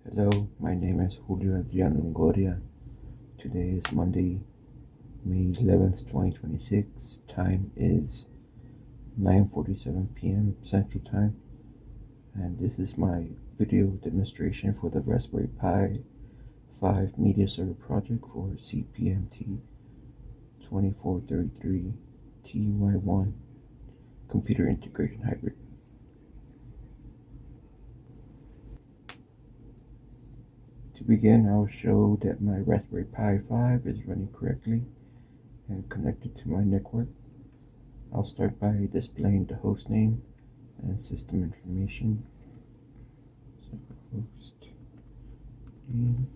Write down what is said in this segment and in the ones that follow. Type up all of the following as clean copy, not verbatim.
Hello, my name is Julio Adrian Longoria. Today is Monday, May 11th, 2026. Time is 9:47 p.m. Central Time, and this is my video demonstration for the Raspberry Pi 5 Media Server project for CPMT 2433 TY1 Computer Integration Hybrid. To begin, I'll show that my Raspberry Pi 5 is running correctly and connected to my network. I'll start by displaying the host name and system information. So host name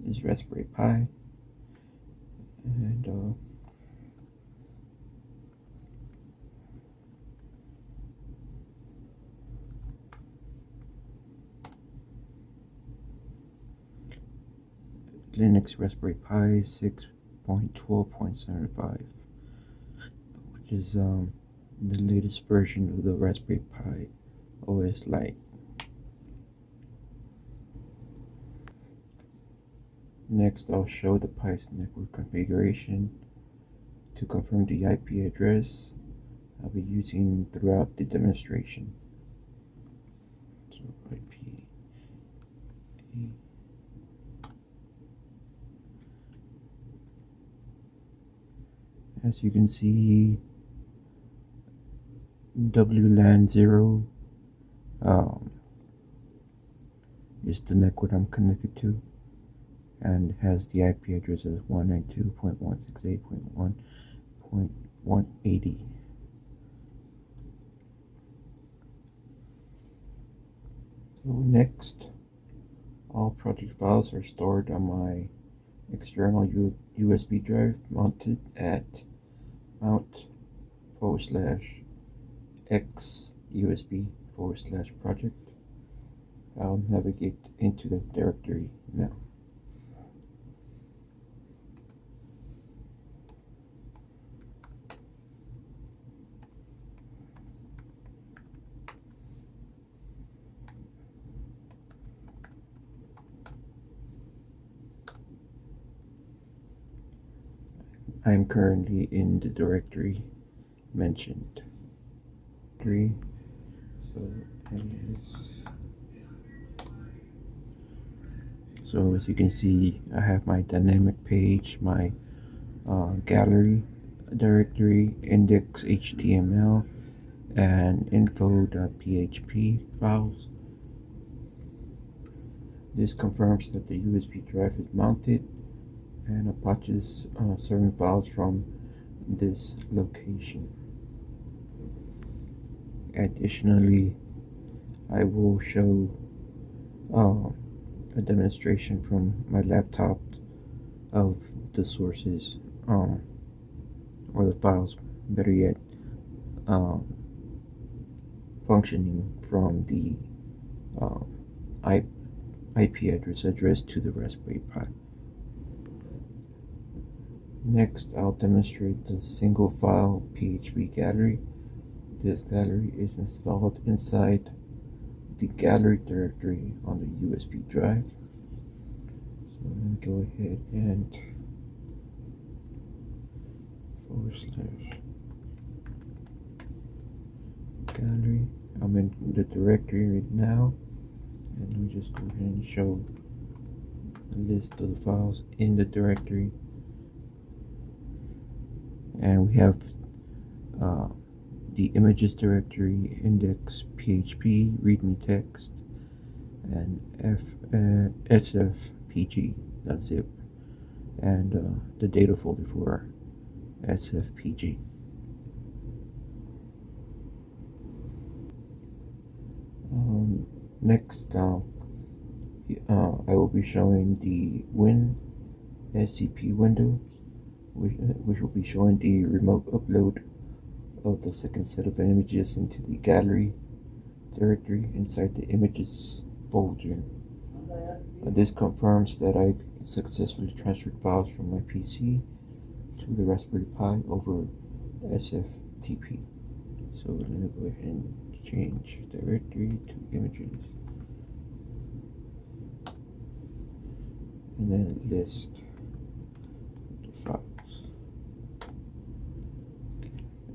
is Raspberry Pi, and Linux Raspberry Pi 6.12.75, which is the latest version of the Raspberry Pi OS Lite. Next, I'll show the Pi's network configuration. To confirm the IP address I'll be using throughout the demonstration. So IP. As you can see, WLAN 0 is the network I'm connected to, and has the IP address as 192.168.1.180. So next, all project files are stored on my external USB drive mounted at mount/ExUSB/project. I'll navigate into the directory now. I'm currently in the directory mentioned. So as you can see, I have my dynamic page, my gallery directory, index.html, and info.php files. This confirms that the USB drive is mounted, and Apache is serving files from this location. Additionally, I will show a demonstration from my laptop of the sources, or the files, better yet, functioning from the IP address to the Raspberry Pi. Next, I'll demonstrate the Single File PHP Gallery. This gallery is installed inside the gallery directory on the USB drive. So let me go ahead and /gallery. I'm in the directory right now, and let me just go ahead and show a list of the files in the directory. And we have the images directory, index.php, readme text, and SFPG.zip, and the data folder for SFPG. Next, I will be showing the WinSCP window, which will be showing the remote upload of the second set of images into the gallery directory inside the images folder. This confirms that I successfully transferred files from my PC to the Raspberry Pi over SFTP. So let me go ahead and change directory to images, and then list the files.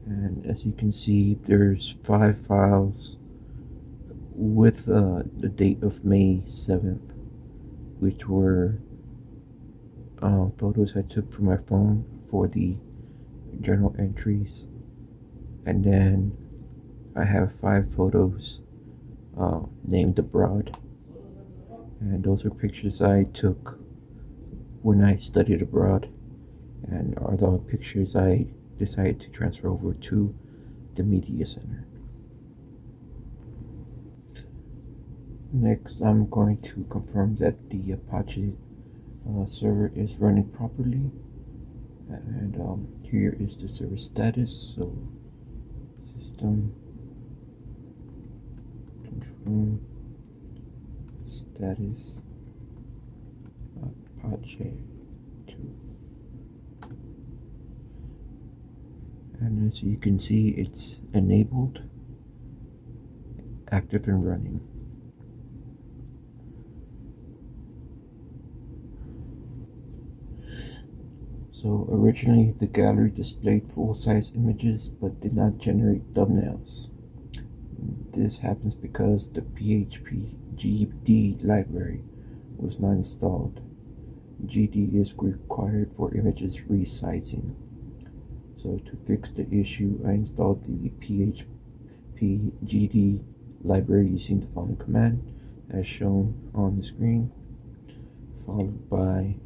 And as you can see, there's 5 files with the date of May 7th, which were photos I took from my phone for the journal entries. And then I have 5 photos named abroad, and those are pictures I took when I studied abroad, and are the pictures I decided to transfer over to the media center. Next, I'm going to confirm that the Apache server is running properly, and here is the server status. So system confirm status Apache 2, and as you can see, it's enabled, active and running. So originally the gallery displayed full-size images but did not generate thumbnails. This happens because the PHP GD library was not installed. GD is required for images resizing. So to fix the issue, I installed the PHP GD library using the following command as shown on the screen, followed by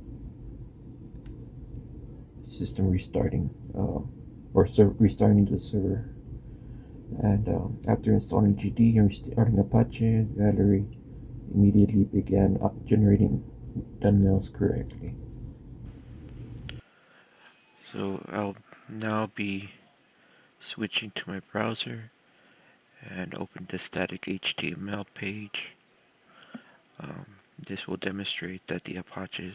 system restarting restarting the server. And after installing GD and restarting Apache, Gallery immediately began generating thumbnails correctly. So I'll now be switching to my browser and open the static HTML page. This will demonstrate that the Apache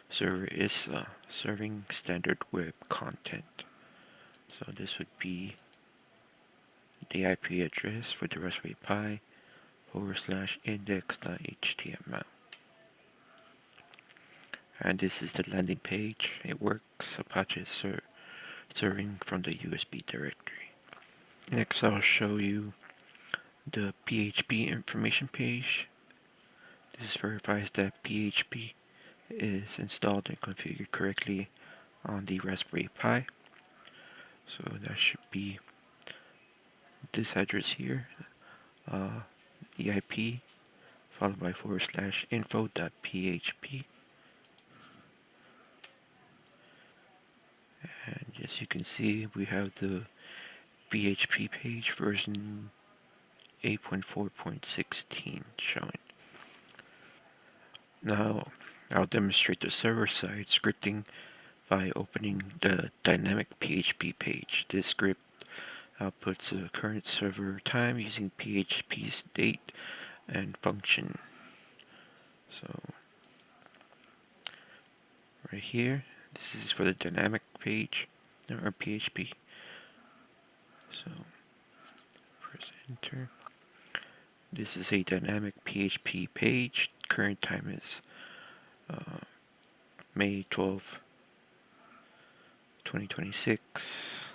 server is serving standard web content. So this would be the IP address for the Raspberry Pi /index.html. And this is the landing page. It works. Apache is serving from the USB directory. Next, I'll show you the PHP information page. This verifies that PHP is installed and configured correctly on the Raspberry Pi. So that should be this address here, the IP, followed by /info.php. And as you can see, we have the PHP page version 8.4.16 showing. Now I'll demonstrate the server-side scripting by opening the dynamic.php page. This script outputs the current server time using PHP's date and function. So right here, this is for the dynamic page or PHP. So press enter. This is a dynamic PHP page. Current time is May 12, 2026.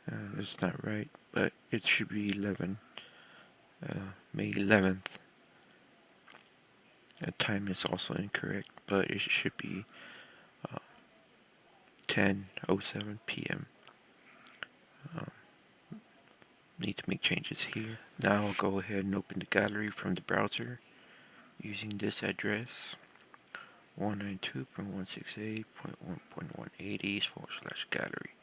That's not right, but it should be May 11th. The time is also incorrect, but it should be 10:07 p.m. Need to make changes here. Now I'll go ahead and open the gallery from the browser using this address, 192.168.1.180/gallery.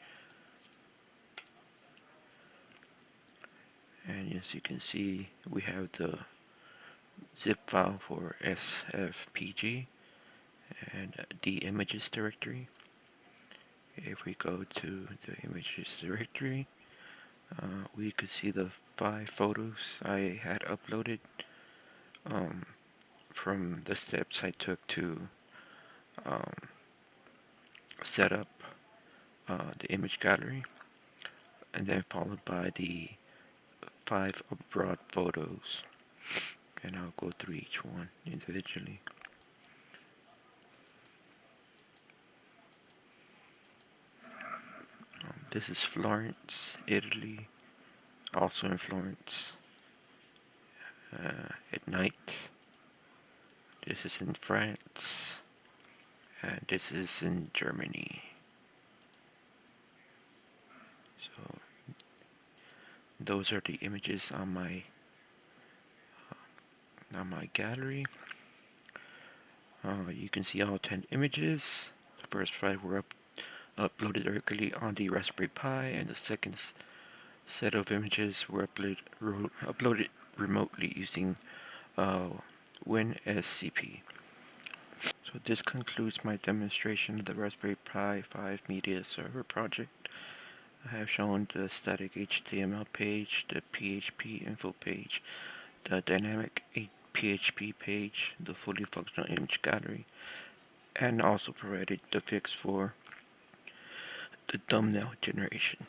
And as you can see, we have the zip file for SFPG and the images directory. If we go to the images directory, we could see the 5 photos I had uploaded from the steps I took to set up the image gallery. and then followed by the 5 abroad photos, and I'll go through each one individually. This is Florence, Italy, also in Florence, at night. This is in France, and this is in Germany. So those are the images on my gallery. You can see all 10 images. The first 5 were uploaded directly on the Raspberry Pi, and the second set of images were uploaded remotely using WinSCP. So this concludes my demonstration of the Raspberry Pi 5 Media Server project. I have shown the static HTML page, the PHP info page, the dynamic PHP page, the fully functional image gallery, and also provided the fix for the thumbnail generation.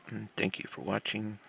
And thank you for watching.